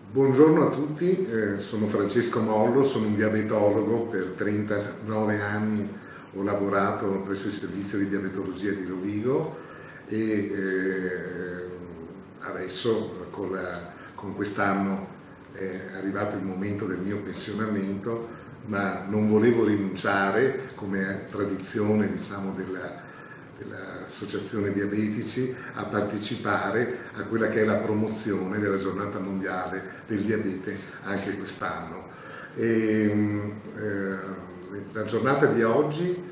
Buongiorno a tutti, sono Francesco Mollo, sono un diabetologo, per 39 anni ho lavorato presso il servizio di diabetologia di Rovigo e adesso con quest'anno è arrivato il momento del mio pensionamento, ma non volevo rinunciare, come tradizione diciamo, dell'Associazione Diabetici, a partecipare a quella che è la promozione della giornata mondiale del diabete anche quest'anno. La giornata di oggi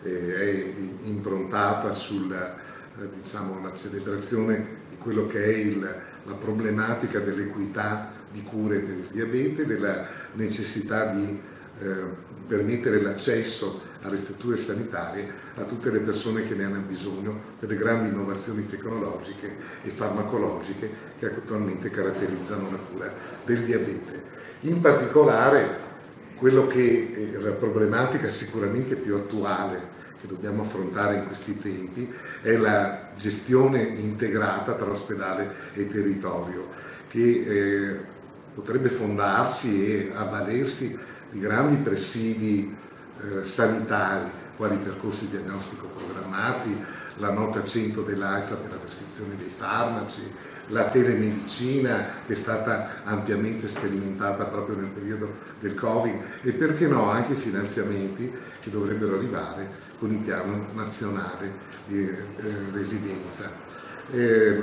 è improntata sulla diciamo, la celebrazione di quello che è la problematica dell'equità di cure per il diabete, della necessità di permettere l'accesso alle strutture sanitarie a tutte le persone che ne hanno bisogno per le grandi innovazioni tecnologiche e farmacologiche che attualmente caratterizzano la cura del diabete. In particolare quello che è la problematica sicuramente più attuale che dobbiamo affrontare in questi tempi è la gestione integrata tra ospedale e territorio, che potrebbe fondarsi e avvalersi di grandi presidi sanitari, quali percorsi diagnostico programmati, la nota 100 dell'AIFA per la prescrizione dei farmaci, la telemedicina che è stata ampiamente sperimentata proprio nel periodo del Covid e perché no anche finanziamenti che dovrebbero arrivare con il piano nazionale di residenza.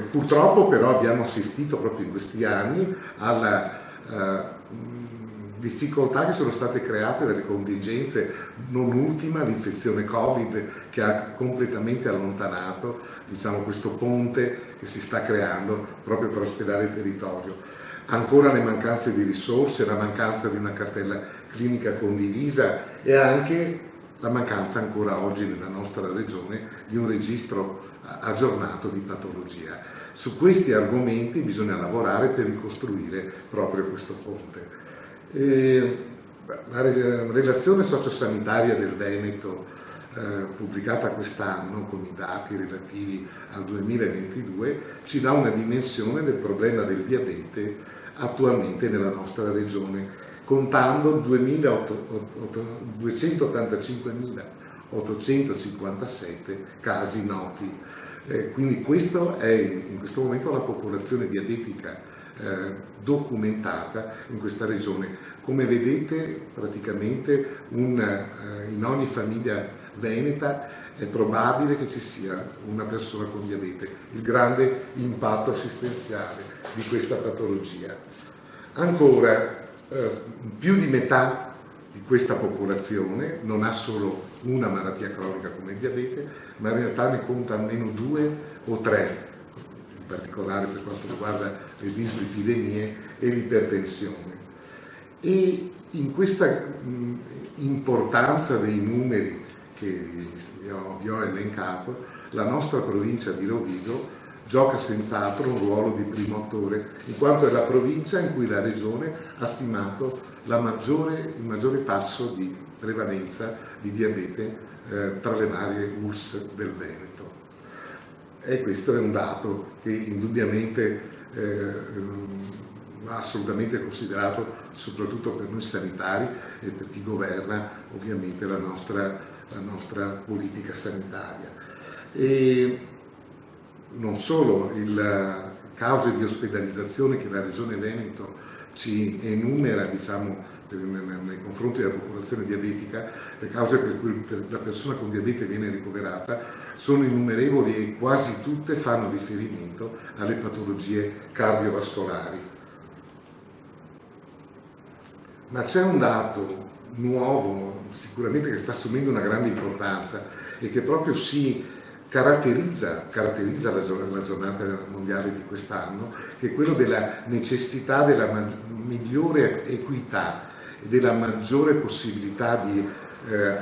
Purtroppo però abbiamo assistito proprio in questi anni alla difficoltà che sono state create dalle contingenze, non ultima l'infezione Covid che ha completamente allontanato diciamo, questo ponte che si sta creando proprio tra ospedale e territorio. Ancora le mancanze di risorse, la mancanza di una cartella clinica condivisa e anche la mancanza ancora oggi nella nostra regione di un registro aggiornato di patologia. Su questi argomenti bisogna lavorare per ricostruire proprio questo ponte. La relazione sociosanitaria del Veneto pubblicata quest'anno con i dati relativi al 2022 ci dà una dimensione del problema del diabete attualmente nella nostra regione, contando 285.857 casi noti. Quindi questa è in questo momento la popolazione diabetica documentata in questa regione. Come vedete praticamente in ogni famiglia veneta è probabile che ci sia una persona con diabete, il grande impatto assistenziale di questa patologia. Ancora, più di metà di questa popolazione non ha solo una malattia cronica come il diabete, ma in realtà ne conta almeno 2 o 3, in particolare per quanto riguarda le dislipidemie e l'ipertensione. E in questa importanza dei numeri che vi ho elencato, la nostra provincia di Rovigo gioca senz'altro un ruolo di primo attore, in quanto è la provincia in cui la regione ha stimato il maggiore tasso di prevalenza di diabete tra le varie ULSS del Veneto. E questo è un dato che indubbiamente va assolutamente considerato soprattutto per noi sanitari e per chi governa ovviamente la nostra politica sanitaria. E non solo, le cause di ospedalizzazione che la Regione Veneto ci enumera, diciamo, nei confronti della popolazione diabetica, le cause per cui la persona con diabete viene ricoverata sono innumerevoli e quasi tutte fanno riferimento alle patologie cardiovascolari. Ma c'è un dato nuovo, sicuramente che sta assumendo una grande importanza e che proprio si caratterizza la giornata mondiale di quest'anno, che è quello della necessità della migliore equità e della maggiore possibilità di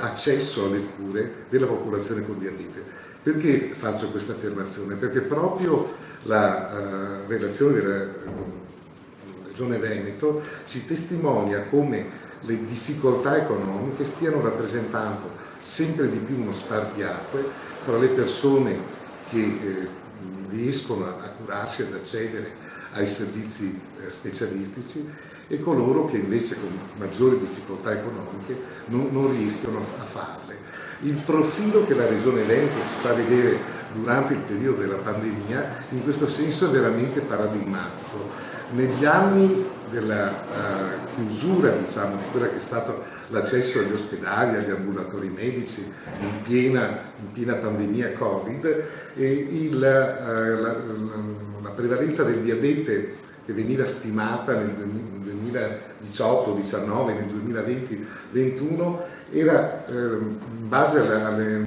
accesso alle cure della popolazione con diabete. Perché faccio questa affermazione? Perché proprio la relazione della Regione Veneto ci testimonia come le difficoltà economiche stiano rappresentando sempre di più uno spartiacque tra le persone che riescono a curarsi, ad accedere ai servizi specialistici, e coloro che invece con maggiori difficoltà economiche non riescono a farle. Il profilo che la Regione Veneto ci fa vedere durante il periodo della pandemia in questo senso è veramente paradigmatico. Negli anni della chiusura, diciamo, di quella che è stato l'accesso agli ospedali, agli ambulatori medici in piena pandemia Covid, la prevalenza del diabete, che veniva stimata nel 2018-19, nel 2020-21, era in base alle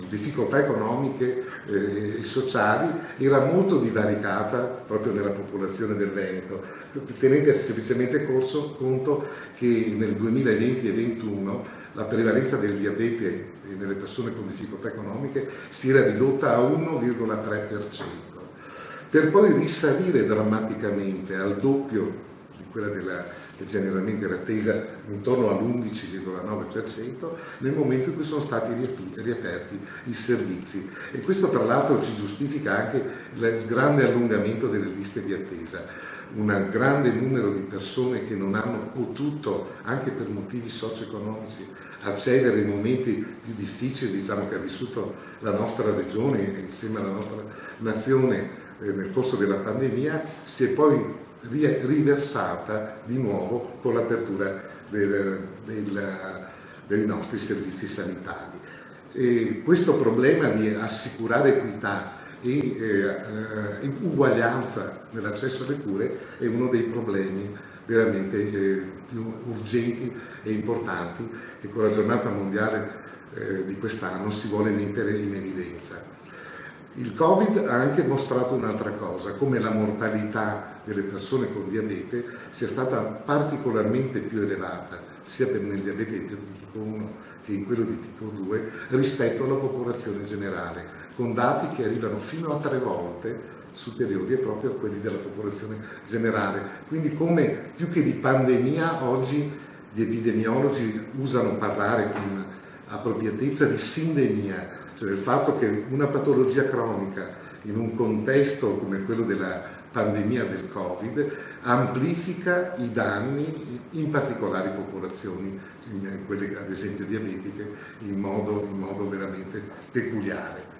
difficoltà economiche e sociali, era molto divaricata proprio nella popolazione del Veneto. Tenete semplicemente conto che nel 2020 e 2021 la prevalenza del diabete nelle persone con difficoltà economiche si era ridotta a 1,3%, per poi risalire drammaticamente al doppio di quella che generalmente era attesa intorno all'11,9% nel momento in cui sono stati riaperti i servizi. E questo tra l'altro ci giustifica anche il grande allungamento delle liste di attesa. Un grande numero di persone che non hanno potuto, anche per motivi socio-economici, accedere ai momenti più difficili, diciamo, che ha vissuto la nostra regione insieme alla nostra nazione nel corso della pandemia, si è poi riversata di nuovo con l'apertura dei nostri servizi sanitari. E questo problema di assicurare equità e uguaglianza nell'accesso alle cure è uno dei problemi veramente più urgenti e importanti che con la giornata mondiale di quest'anno si vuole mettere in evidenza. Il Covid ha anche mostrato un'altra cosa, come la mortalità delle persone con diabete sia stata particolarmente più elevata, sia nel diabete di tipo 1 che in quello di tipo 2, rispetto alla popolazione generale, con dati che arrivano fino a 3 volte superiori proprio a quelli della popolazione generale. Quindi come più che di pandemia oggi gli epidemiologi usano parlare con appropriatezza di sindemia, cioè del fatto che una patologia cronica in un contesto come quello della pandemia del Covid amplifica i danni in particolari popolazioni, quelle ad esempio diabetiche, in modo veramente peculiare.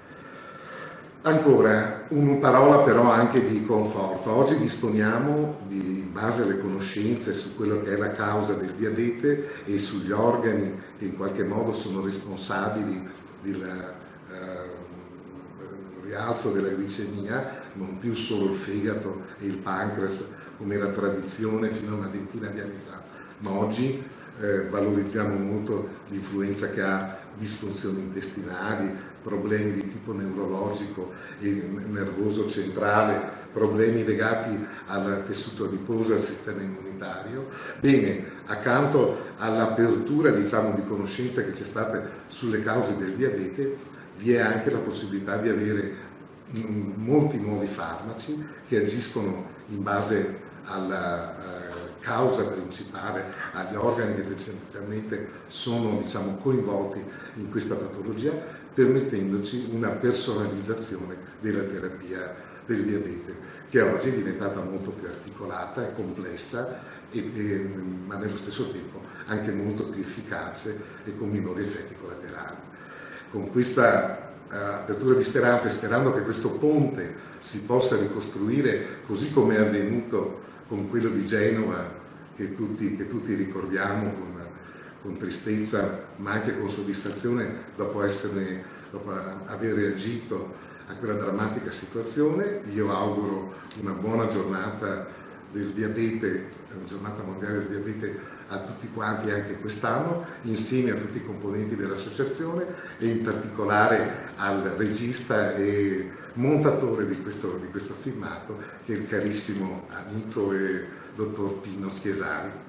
Ancora, una parola però anche di conforto. Oggi disponiamo, in base alle conoscenze su quello che è la causa del diabete e sugli organi che in qualche modo sono responsabili del rialzo della glicemia, non più solo il fegato e il pancreas come era tradizione fino a una ventina di anni fa, ma oggi valorizziamo molto l'influenza che ha disfunzioni intestinali, problemi di tipo neurologico e nervoso centrale, problemi legati al tessuto adiposo e al sistema immunitario. Bene, accanto all'apertura, diciamo, di conoscenza che c'è stata sulle cause del diabete, vi è anche la possibilità di avere molti nuovi farmaci che agiscono in base alla causa principale, agli organi che principalmente sono, diciamo, coinvolti in questa patologia, permettendoci una personalizzazione della terapia del diabete, che oggi è diventata molto più articolata e complessa, ma nello stesso tempo anche molto più efficace e con minori effetti collaterali. Con questa apertura di speranza e sperando che questo ponte si possa ricostruire così come è avvenuto con quello di Genova, che tutti ricordiamo con tristezza ma anche con soddisfazione dopo aver reagito a quella drammatica situazione. Io auguro una buona giornata del diabete, una giornata mondiale del diabete a tutti quanti anche quest'anno, insieme a tutti i componenti dell'associazione e in particolare al regista e montatore di questo filmato, che è il carissimo amico e dottor Pino Schiesari.